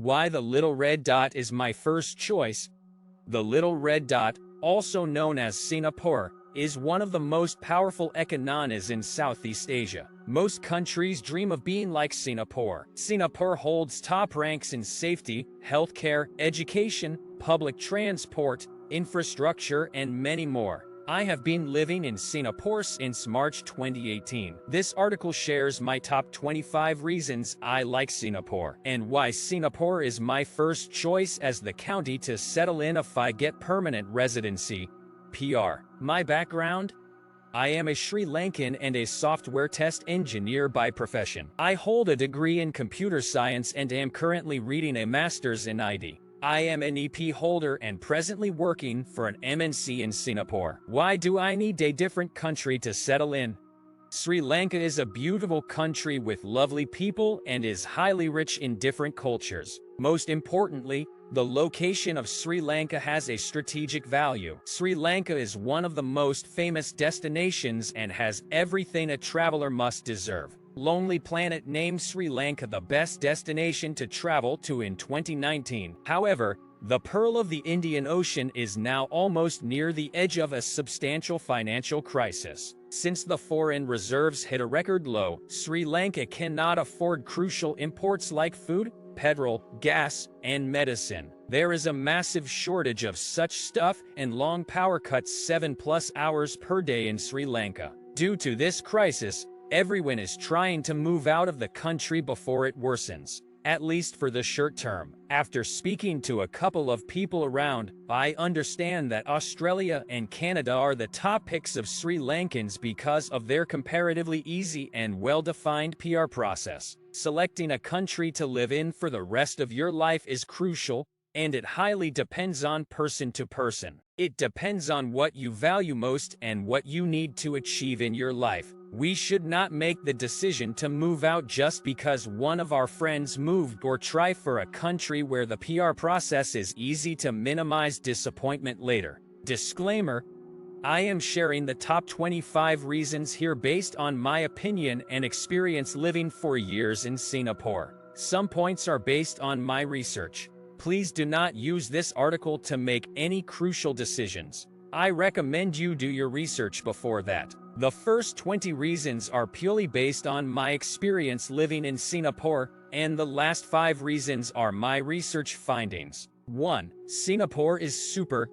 Why the little red dot is my first choice. The little red dot, also known as Singapore, is one of the most powerful economies in Southeast Asia. Most countries dream of being like Singapore. Singapore holds top ranks in safety, healthcare, education, public transport, infrastructure, and many more. I have been living in Singapore since March 2018. This article shares my top 25 reasons I like Singapore, and why Singapore is my first choice as the country to settle in if I get permanent residency, PR. My background? I am a Sri Lankan and a software test engineer by profession. I hold a degree in computer science and am currently reading a master's in IT. I am an EP holder and presently working for an MNC in Singapore. Why do I need a different country to settle in? Sri Lanka is a beautiful country with lovely people and is highly rich in different cultures. Most importantly, the location of Sri Lanka has a strategic value. Sri Lanka is one of the most famous destinations and has everything a traveler must deserve. Lonely Planet named Sri Lanka the best destination to travel to in 2019. However, the Pearl of the Indian Ocean is now almost near the edge of a substantial financial crisis. Since the foreign reserves hit a record low, Sri Lanka cannot afford crucial imports like food, petrol, gas, and medicine. There is a massive shortage of such stuff and long power cuts 7+ hours per day in Sri Lanka. Due to this crisis, everyone is trying to move out of the country before it worsens, at least for the short term. After speaking to a couple of people around, I understand that Australia and Canada are the top picks of Sri Lankans because of their comparatively easy and well-defined PR process. Selecting a country to live in for the rest of your life is crucial, and it highly depends on person to person. It depends on what you value most and what you need to achieve in your life. We should not make the decision to move out just because one of our friends moved, or try for a country where the PR process is easy to minimize disappointment later. Disclaimer: I am sharing the top 25 reasons here based on my opinion and experience living for years in Singapore. Some points are based on my research. Please do not use this article to make any crucial decisions. I recommend you do your research before that. The first 20 reasons are purely based on my experience living in Singapore, and the last 5 reasons are my research findings. 1. Singapore is super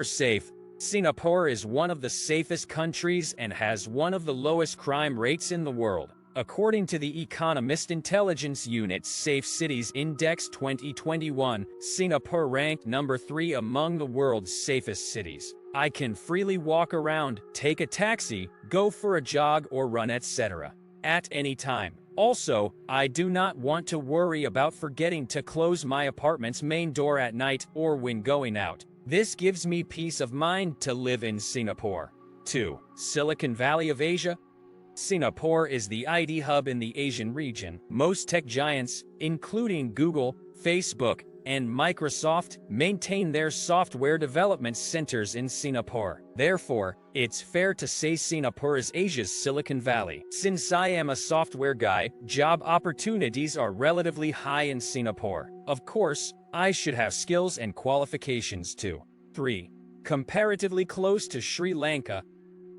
safe. Singapore is one of the safest countries and has one of the lowest crime rates in the world. According to the Economist Intelligence Unit's Safe Cities Index 2021, Singapore ranked number 3 among the world's safest cities. I can freely walk around, take a taxi, go for a jog or run, etc. at any time. Also, I do not want to worry about forgetting to close my apartment's main door at night or when going out. This gives me peace of mind to live in Singapore. 2. Silicon Valley of Asia. Singapore is the IT hub in the Asian region. Most tech giants, including Google, Facebook, and Microsoft, maintain their software development centers in Singapore. Therefore, it's fair to say Singapore is Asia's Silicon Valley. Since I am a software guy, job opportunities are relatively high in Singapore. Of course, I should have skills and qualifications too. 3. Comparatively close to Sri Lanka.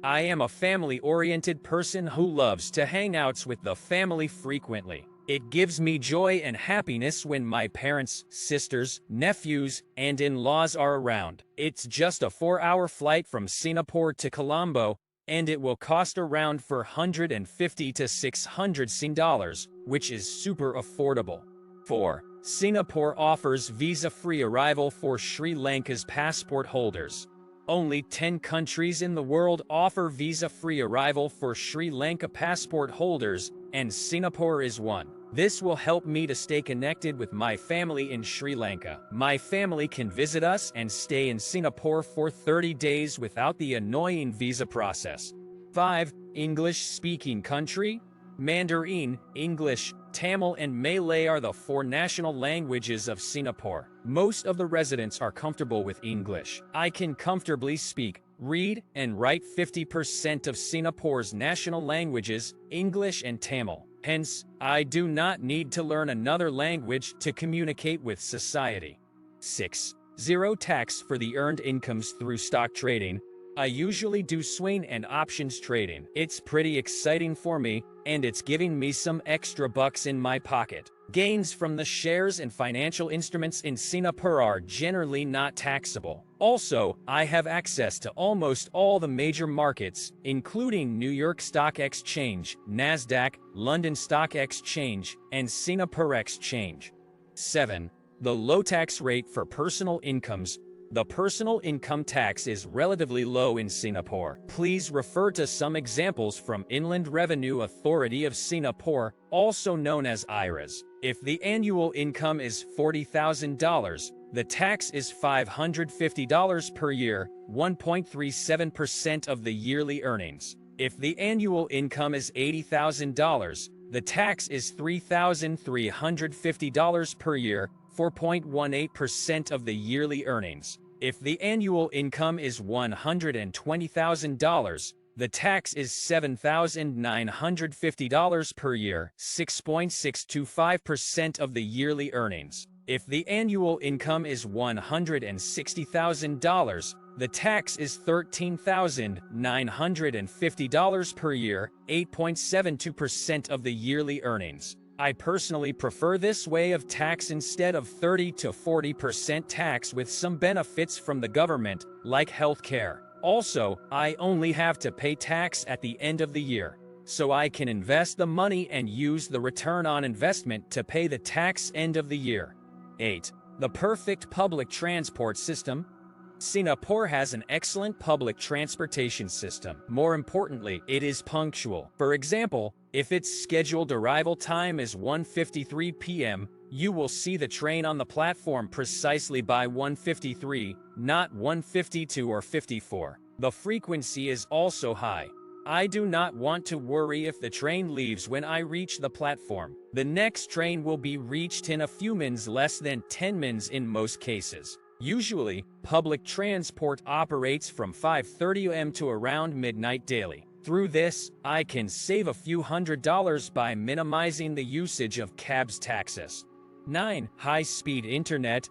I am a family-oriented person who loves to hang out with the family frequently. It gives me joy and happiness when my parents, sisters, nephews, and in-laws are around. It's just a 4-hour flight from Singapore to Colombo, and it will cost around $450 to $600, which is super affordable. 4. Singapore offers visa-free arrival for Sri Lanka's passport holders. Only 10 countries in the world offer visa-free arrival for Sri Lanka passport holders, and Singapore is one. This will help me to stay connected with my family in Sri Lanka. My family can visit us and stay in Singapore for 30 days without the annoying visa process. 5. English-speaking country. Mandarin, English, Tamil, and Malay are the 4 national languages of Singapore. Most of the residents are comfortable with English. I can comfortably speak, read, and write 50% of Singapore's national languages, English and Tamil. Hence, I do not need to learn another language to communicate with society. 6. Zero tax for the earned incomes through stock trading. I usually do swing and options trading. It's pretty exciting for me, and it's giving me some extra bucks in my pocket. Gains from the shares and financial instruments in Singapore are generally not taxable. Also, I have access to almost all the major markets, including New York Stock Exchange, Nasdaq, London Stock Exchange, and Singapore Exchange. 7. The low tax rate for personal incomes. The personal income tax is relatively low in Singapore. Please refer to some examples from Inland Revenue Authority of Singapore, also known as IRAS. If the annual income is $40,000, the tax is $550 per year, 1.37% of the yearly earnings. If the annual income is $80,000, the tax is $3,350 per year, 4.18% of the yearly earnings. If the annual income is $120,000, the tax is $7,950 per year, 6.625% of the yearly earnings. If the annual income is $160,000, the tax is $13,950 per year, 8.72% of the yearly earnings. I personally prefer this way of tax instead of 30 to 40% tax with some benefits from the government, like health care. Also, I only have to pay tax at the end of the year, so I can invest the money and use the return on investment to pay the tax end of the year. 8. The perfect public transport system. Singapore has an excellent public transportation system. More importantly, it is punctual. For example, if its scheduled arrival time is 1:53 p.m., you will see the train on the platform precisely by 1:53, not 1:52 or 54. The frequency is also high. I do not want to worry if the train leaves when I reach the platform. The next train will be reached in a few minutes, less than 10 minutes in most cases. Usually, public transport operates from 5:30 am to around midnight daily. Through this, I can save a few $100s by minimizing the usage of cabs taxes. 9. High-speed internet.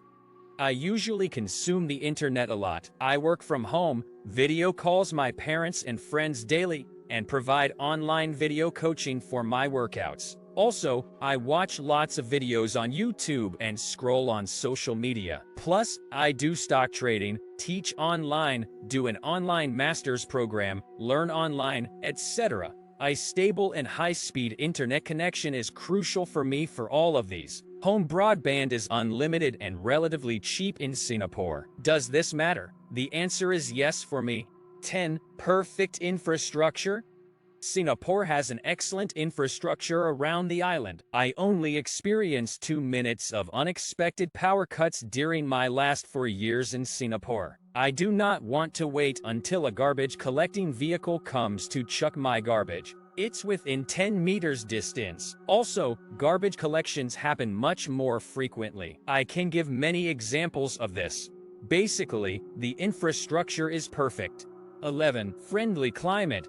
I usually consume the internet a lot. I work from home, video calls my parents and friends daily, and provide online video coaching for my workouts. Also, I watch lots of videos on YouTube and scroll on social media. Plus, I do stock trading, teach online, do an online master's program, learn online, etc. A stable and high-speed internet connection is crucial for me for all of these. Home broadband is unlimited and relatively cheap in Singapore. Does this matter? The answer is yes for me. 10. Perfect infrastructure. Singapore has an excellent infrastructure around the island. I only experienced 2 minutes of unexpected power cuts during my last 4 years in Singapore. I do not want to wait until a garbage collecting vehicle comes to chuck my garbage. It's within 10 meters distance. Also, garbage collections happen much more frequently. I can give many examples of this. Basically, the infrastructure is perfect. 11. Friendly climate.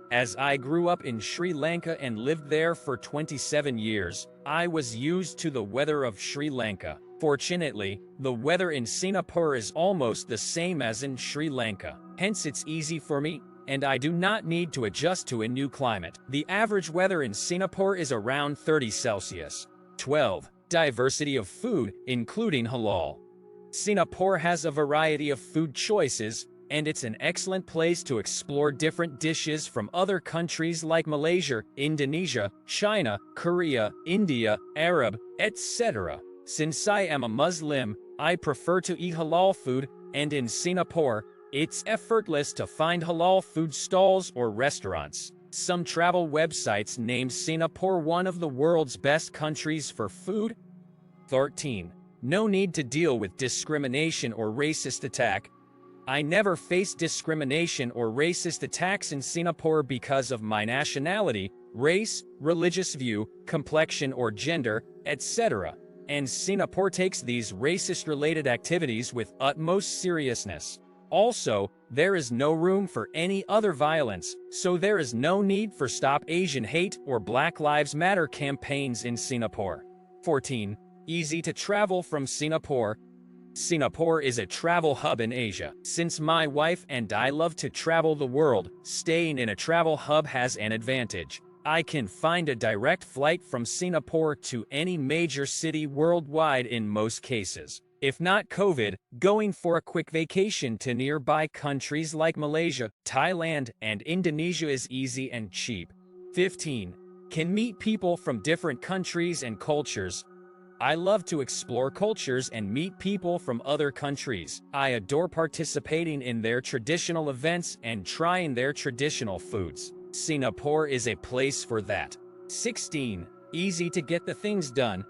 As I grew up in Sri Lanka and lived there for 27 years, I was used to the weather of Sri Lanka. Fortunately, the weather in Singapore is almost the same as in Sri Lanka. Hence, it's easy for me, and I do not need to adjust to a new climate. The average weather in Singapore is around 30 Celsius. 12. Diversity of food, including halal. Singapore has a variety of food choices, and it's an excellent place to explore different dishes from other countries like Malaysia, Indonesia, China, Korea, India, Arab, etc. Since I am a Muslim, I prefer to eat halal food, and in Singapore, it's effortless to find halal food stalls or restaurants. Some travel websites name Singapore one of the world's best countries for food. 13. No need to deal with discrimination or racist attack. I never faced discrimination or racist attacks in Singapore because of my nationality, race, religious view, complexion or gender, etc. And Singapore takes these racist-related activities with utmost seriousness. Also, there is no room for any other violence, so there is no need for Stop Asian Hate or Black Lives Matter campaigns in Singapore. 14. Easy to travel from Singapore. Singapore is a travel hub in Asia. Since my wife and I love to travel the world, staying in a travel hub has an advantage. I can find a direct flight from Singapore to any major city worldwide in most cases. If not COVID, going for a quick vacation to nearby countries like Malaysia, Thailand, and Indonesia is easy and cheap. 15. Can meet people from different countries and cultures. I love to explore cultures and meet people from other countries. I adore participating in their traditional events and trying their traditional foods. Singapore is a place for that. 16. Easy to get the things done.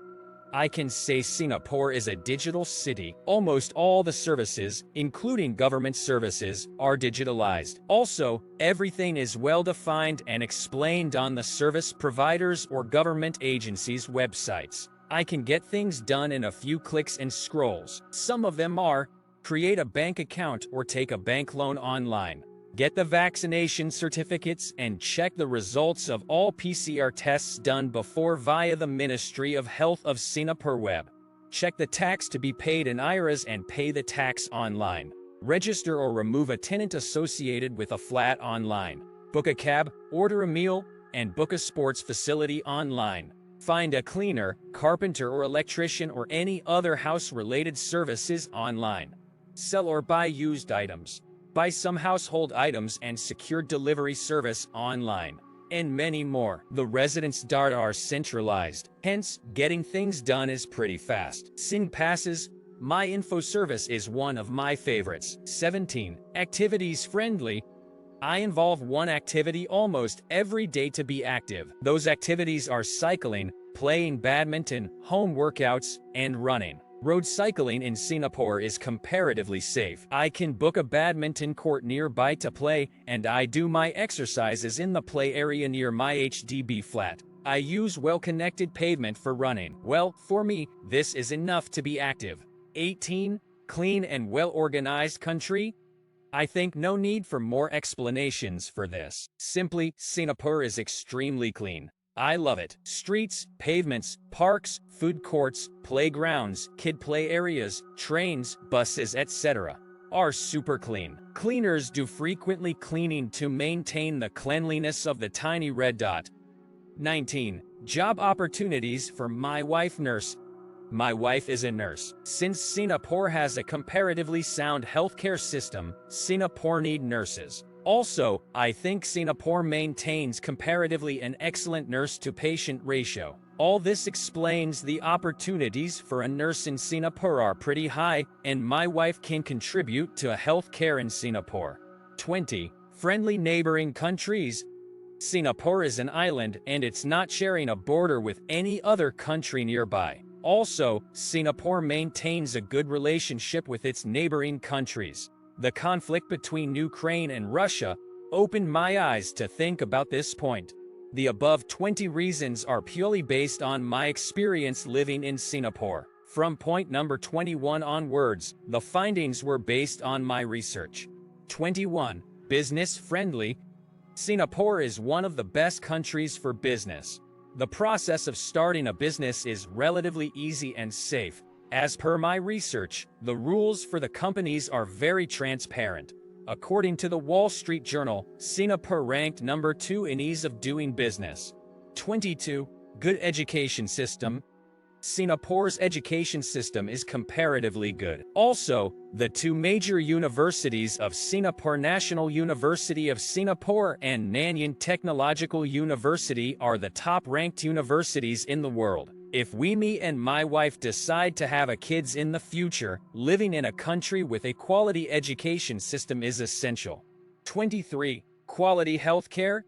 I can say Singapore is a digital city. Almost all the services, including government services, are digitalized. Also, everything is well defined and explained on the service providers or government agencies' websites. I can get things done in a few clicks and scrolls. Some of them are: create a bank account or take a bank loan online, get the vaccination certificates and check the results of all PCR tests done before via the Ministry of Health of Singapore web, check the tax to be paid in IRAs and pay the tax online, register or remove a tenant associated with a flat online, book a cab, order a meal, and book a sports facility online. Find a cleaner, carpenter or electrician or any other house-related services online. Sell or buy used items. Buy some household items and secure delivery service online. And many more. The residents' data are centralized, hence, getting things done is pretty fast. SingPasses, my info service is one of my favorites. 17. Activities friendly. I involve one activity almost every day to be active. Those activities are cycling, playing badminton, home workouts, and running. Road cycling in Singapore is comparatively safe. I can book a badminton court nearby to play, and I do my exercises in the play area near my HDB flat. I use well-connected pavement for running. Well, for me, this is enough to be active. 18. Clean and well-organized country. I think no need for more explanations for this. Simply, Singapore is extremely clean. I love it. Streets, pavements, parks, food courts, playgrounds, kid play areas, trains, buses, etc. are super clean. Cleaners do frequently cleaning to maintain the cleanliness of the tiny red dot. 19. Job opportunities for my wife nurse. My wife is a nurse. Since Singapore has a comparatively sound healthcare system, Singapore need nurses. Also, I think Singapore maintains comparatively an excellent nurse-to-patient ratio. All this explains the opportunities for a nurse in Singapore are pretty high, and my wife can contribute to healthcare in Singapore. 20. Friendly neighboring countries. Singapore is an island and it's not sharing a border with any other country nearby. Also, Singapore maintains a good relationship with its neighboring countries. The conflict between Ukraine and Russia opened my eyes to think about this point. The above 20 reasons are purely based on my experience living in Singapore. From point number 21 onwards, the findings were based on my research. 21. Business friendly. Singapore is one of the best countries for business. The process of starting a business is relatively easy and safe. As per my research, the rules for the companies are very transparent. According to the Wall Street Journal, Singapore ranked number 2 in ease of doing business. 22. Good education system. Singapore's education system is comparatively good. Also, the two major universities of Singapore, National University of Singapore and Nanyang Technological University, are the top-ranked universities in the world. If me and my wife decide to have a kids in the future, living in a country with a quality education system is essential. 23. Quality healthcare.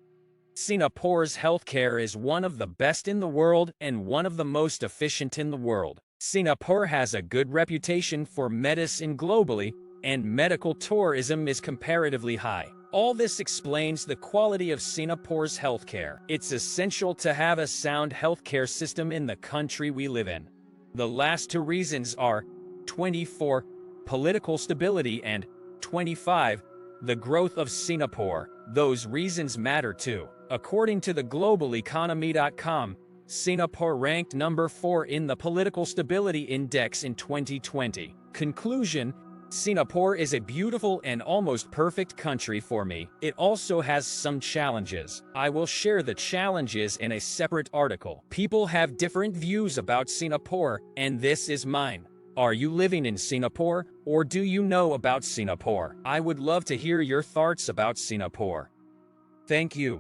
Singapore's healthcare is one of the best in the world and one of the most efficient in the world. Singapore has a good reputation for medicine globally, and medical tourism is comparatively high. All this explains the quality of Singapore's healthcare. It's essential to have a sound healthcare system in the country we live in. The last two reasons are 24. Political stability and 2025, the growth of Singapore. Those reasons matter too. According to the globaleconomy.com, Singapore ranked number 4 in the Political Stability Index in 2020. Conclusion: Singapore is a beautiful and almost perfect country for me. It also has some challenges. I will share the challenges in a separate article. People have different views about Singapore, and this is mine. Are you living in Singapore, or do you know about Singapore? I would love to hear your thoughts about Singapore. Thank you.